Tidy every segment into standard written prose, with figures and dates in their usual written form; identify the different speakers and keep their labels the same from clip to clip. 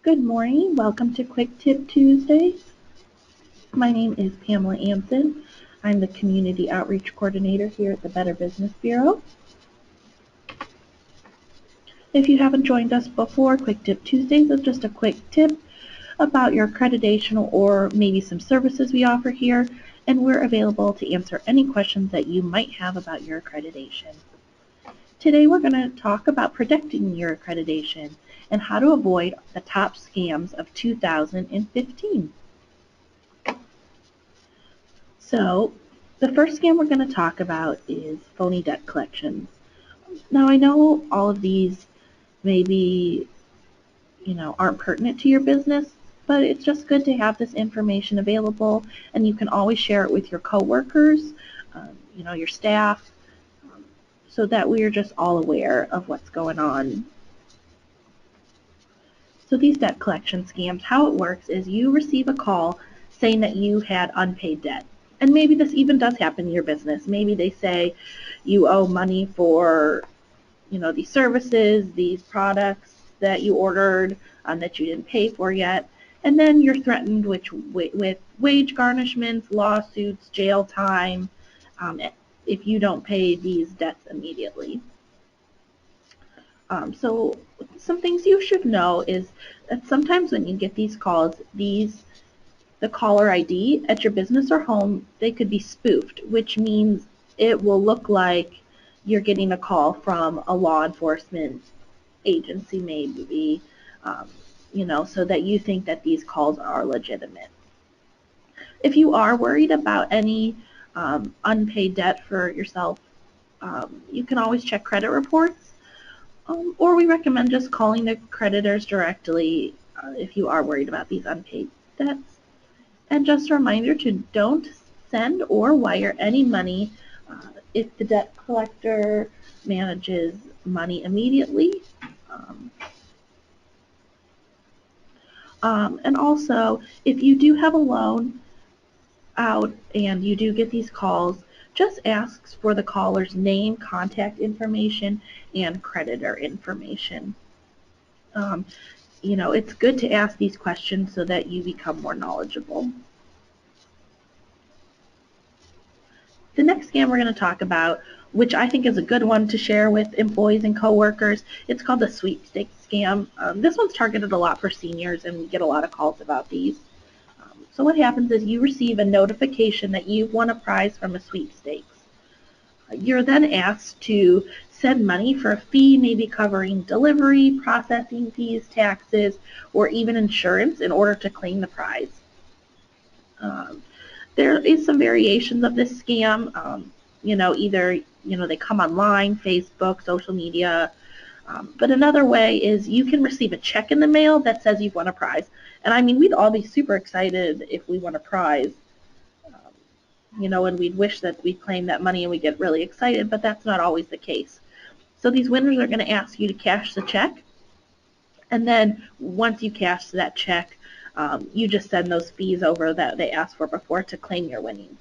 Speaker 1: Good morning. Welcome to Quick Tip Tuesdays. My name is Pamela Anson. I'm the Community Outreach Coordinator here at the Better Business Bureau. If you haven't joined us before, Quick Tip Tuesdays is just a quick tip about your accreditation or maybe some services we offer here, and we're available to answer any questions that you might have about your accreditation. Today we're going to talk about protecting your accreditation and how to avoid the top scams of 2015. So the first scam we're going to talk about is phony debt collections. Now I know all of these maybe, aren't pertinent to your business, but it's just good to have this information available, and you can always share it with your coworkers, your staff, so that we are just all aware of what's going on. So these debt collection scams, how it works is you receive a call saying that you had unpaid debt. And maybe this even does happen in your business. Maybe they say you owe money for, these services, these products that you ordered that you didn't pay for yet. And then you're threatened with wage garnishments, lawsuits, jail time, if you don't pay these debts immediately. So some things you should know is that sometimes when you get these calls, the caller ID at your business or home, they could be spoofed, which means it will look like you're getting a call from a law enforcement agency maybe, so that you think that these calls are legitimate. If you are worried about any unpaid debt for yourself, you can always check credit reports, or we recommend just calling the creditors directly if you are worried about these unpaid debts. And just a reminder to don't send or wire any money if the debt collector manages money immediately. And also, if you do have a loan out and you do get these calls, just ask for the caller's name, contact information, and creditor information. It's good to ask these questions so that you become more knowledgeable. The next scam we're going to talk about, which I think is a good one to share with employees and coworkers, it's called the Sweepstakes Scam. This one's targeted a lot for seniors, and we get a lot of calls about these. So what happens is you receive a notification that you've won a prize from a sweepstakes. You're then asked to send money for a fee, maybe covering delivery, processing fees, taxes, or even insurance in order to claim the prize. There is some variations of this scam. Either they come online, Facebook, social media. But another way is you can receive a check in the mail that says you've won a prize. And I mean, we'd all be super excited if we won a prize, and we'd wish that we'd claim that money and we get really excited, but that's not always the case. So these winners are going to ask you to cash the check. And then once you cash that check, you just send those fees over that they asked for before to claim your winnings.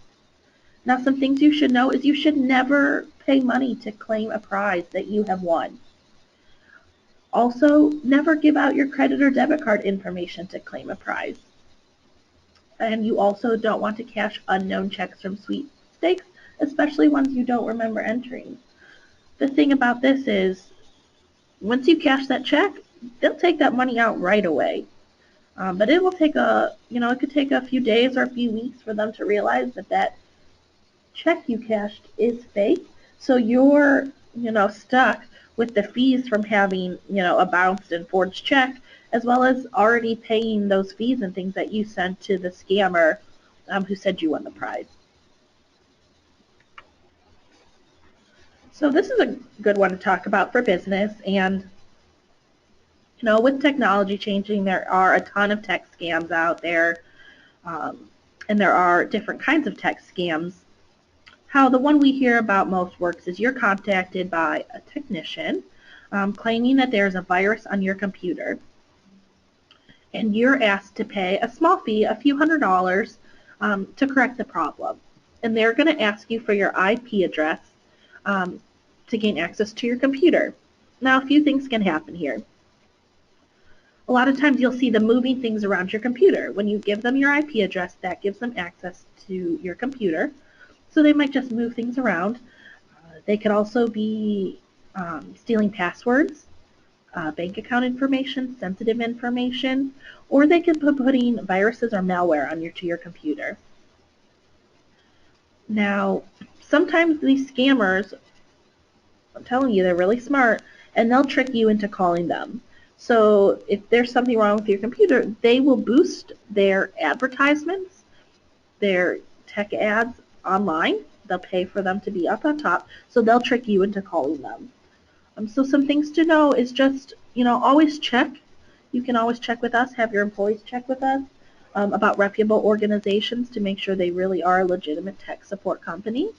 Speaker 1: Now, some things you should know is you should never pay money to claim a prize that you have won. Also, never give out your credit or debit card information to claim a prize. And you also don't want to cash unknown checks from sweepstakes, especially ones you don't remember entering. The thing about this is, once you cash that check, they'll take that money out right away. But it will take it could take a few days or a few weeks for them to realize that check you cashed is fake. So you're, stuck with the fees from having, a bounced and forged check, as well as already paying those fees and things that you sent to the scammer who said you won the prize. So this is a good one to talk about for business, and with technology changing, there are a ton of tech scams out there, and there are different kinds of tech scams. How the one we hear about most works is you're contacted by a technician claiming that there's a virus on your computer, and you're asked to pay a small fee, a few $100s, to correct the problem. And they're going to ask you for your IP address to gain access to your computer. Now, a few things can happen here. A lot of times you'll see them moving things around your computer. When you give them your IP address, that gives them access to your computer. So they might just move things around. They could also be stealing passwords, bank account information, sensitive information, or they could be putting viruses or malware to your computer. Now, sometimes these scammers, I'm telling you, they're really smart, and they'll trick you into calling them. So if there's something wrong with your computer, they will boost their advertisements, their tech ads online. They'll pay for them to be up on top, so they'll trick you into calling them. So some things to know is just, always check. You can always check with us, have your employees check with us about reputable organizations to make sure they really are a legitimate tech support company.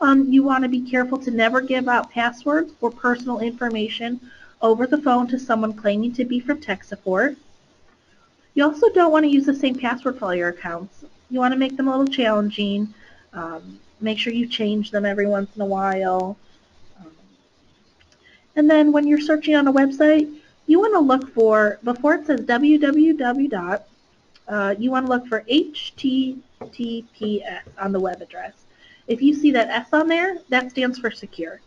Speaker 1: You want to be careful to never give out passwords or personal information over the phone to someone claiming to be from tech support. You also don't want to use the same password for all your accounts. You want to make them a little challenging. Make sure you change them every once in a while. And then when you're searching on a website, you want to look for, before it says www. You want to look for HTTPS on the web address. If you see that S on there, that stands for secure.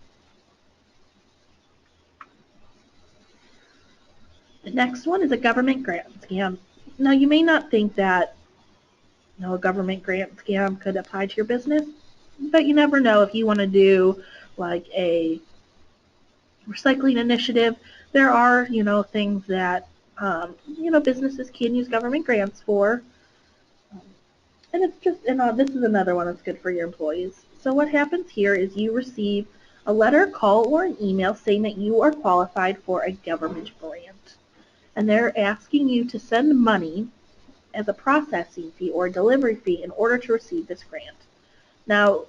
Speaker 1: The next one is a government grant scam. Now, you may not think that a government grant scam could apply to your business, but you never know. If you want to do like a recycling initiative, there are, things that, businesses can use government grants for. And it's just, this is another one that's good for your employees. So what happens here is you receive a letter, call, or an email saying that you are qualified for a government grant. And they're asking you to send money as a processing fee or a delivery fee in order to receive this grant. Now,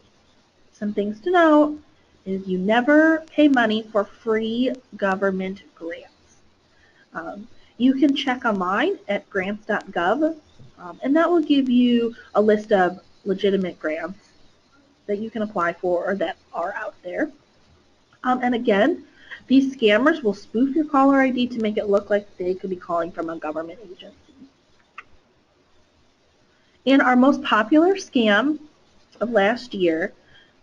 Speaker 1: some things to know is you never pay money for free government grants. You can check online at grants.gov, and that will give you a list of legitimate grants that you can apply for or that are out there. And again, these scammers will spoof your caller ID to make it look like they could be calling from a government agency. And our most popular scam of last year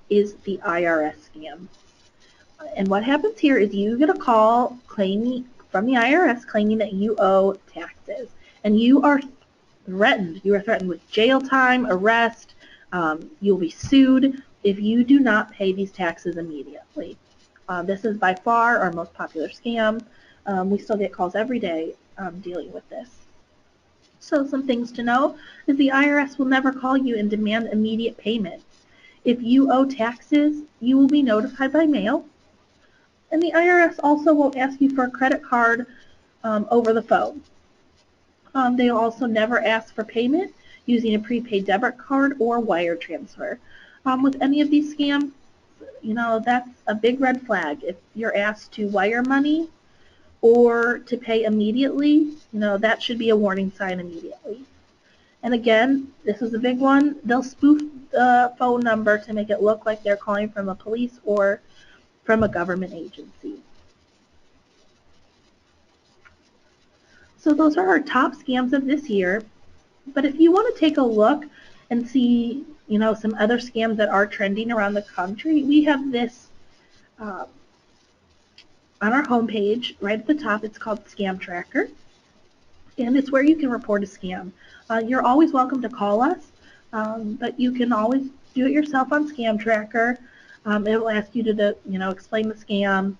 Speaker 1: is the IRS scam. And what happens here is you get a call claiming from the IRS claiming that you owe taxes, and you are threatened. You are threatened with jail time, arrest. You'll be sued if you do not pay these taxes immediately. This is by far our most popular scam. We still get calls every day dealing with this. So some things to know is the IRS will never call you and demand immediate payment. If you owe taxes, you will be notified by mail. And the IRS also won't ask you for a credit card over the phone. They'll also never ask for payment using a prepaid debit card or wire transfer. With any of these scams, that's a big red flag. If you're asked to wire money or to pay immediately, that should be a warning sign immediately. And again, this is a big one. They'll spoof the phone number to make it look like they're calling from a police or from a government agency. So those are our top scams of this year. But if you want to take a look and see, some other scams that are trending around the country, we have this on our homepage right at the top. It's called Scam Tracker, and it's where you can report a scam. You're always welcome to call us, but you can always do it yourself on Scam Tracker. It will ask you to, explain the scam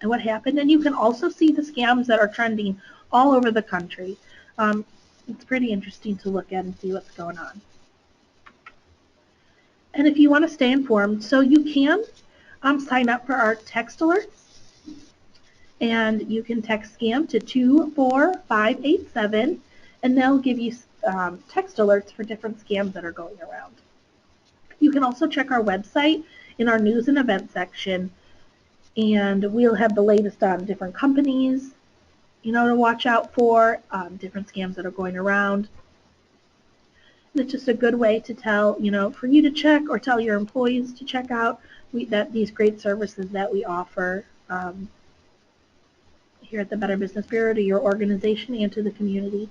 Speaker 1: and what happened, and you can also see the scams that are trending all over the country. It's pretty interesting to look at and see what's going on. And if you want to stay informed, so you can sign up for our text alerts, and you can text SCAM to 24587, and they'll give you text alerts for different scams that are going around. You can also check our website in our news and events section, and we'll have the latest on different companies, to watch out for, different scams that are going around. And it's just a good way to tell, for you to check or tell your employees to check out these great services that we offer here here at the Better Business Bureau, to your organization, and to the community.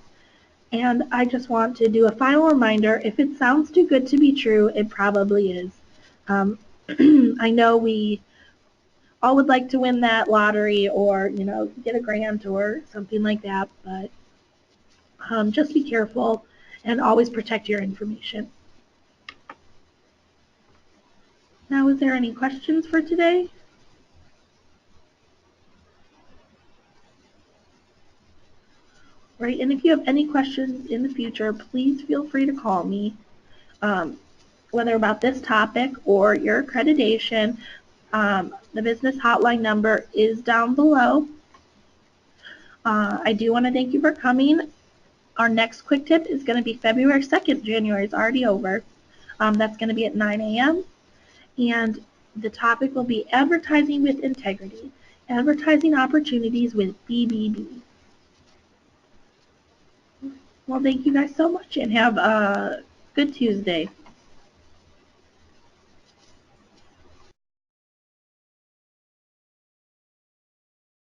Speaker 1: And I just want to do a final reminder, if it sounds too good to be true, it probably is. I know we all would like to win that lottery or, get a grant or something like that, but just be careful and always protect your information. Now, is there any questions for today? Right, and if you have any questions in the future, please feel free to call me, whether about this topic or your accreditation. The business hotline number is down below. I do want to thank you for coming. Our next quick tip is going to be February 2nd. January is already over. That's going to be at 9 a.m. And the topic will be advertising with integrity, advertising opportunities with BBB. Well, thank you guys so much, and have a good Tuesday.